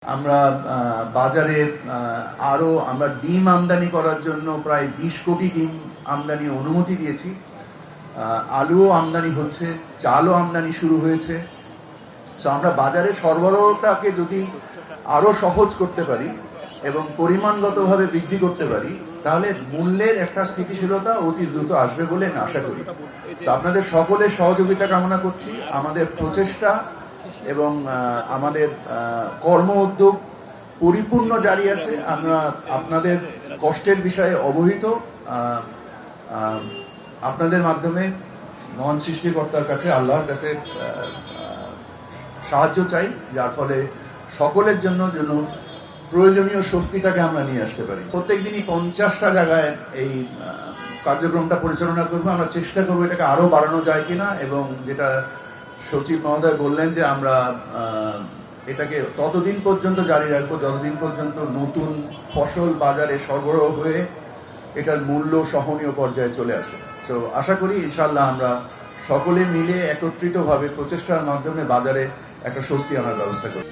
আমরা বাজারে আরো আমরা ডিম আমদানি করার জন্য প্রায় 20 কোটি ডিম আমদানি অনুমতি দিয়েছি। আলুও আমদানি হচ্ছে, চালও আমদানি শুরু হয়েছে। তো আমরা বাজারে সরবরাহটাকে যদি আরো সহজ করতে পারি এবং পরিমাণগতভাবে বৃদ্ধি করতে পারি, তাহলে মূল্যের একটা স্থিতিশীলতা অতি দ্রুত আসবে বলে আমি আশা করি। আপনাদের সকলের সহযোগিতা কামনা করছি। আমাদের প্রচেষ্টা এবং আমাদের কর্ম উদ্যোগ পরিপূর্ণ জারি আছে। আমরা আপনাদের কষ্টের বিষয়ে অবহিত। আপনাদের মাধ্যমে মহান সৃষ্টিকর্তার কাছে, আল্লাহর কাছে সাহায্য চাই, যার ফলে সকলের জন্য প্রয়োজনীয় স্বস্তিটাকে আমরা নিয়ে আসতে পারি। প্রত্যেকদিনই 50টা জায়গায় এই কার্যক্রমটা পরিচালনা করবো। আমরা চেষ্টা করবো এটাকে আরো বাড়ানো যায় কিনা, এবং যেটা সচিব মহোদয় বললেন যে আমরা এটাকে ততদিন পর্যন্ত জারি রাখবো যতদিন পর্যন্ত নতুন ফসল বাজারে সরবরাহ হয়ে এটার মূল্য সহনীয় পর্যায়ে চলে আসে। সো আশা করি ইনশাআল্লাহ আমরা সকলে মিলে একত্রিতভাবে প্রচেষ্টার মাধ্যমে বাজারে একটা স্বস্তি আনার ব্যবস্থা করব।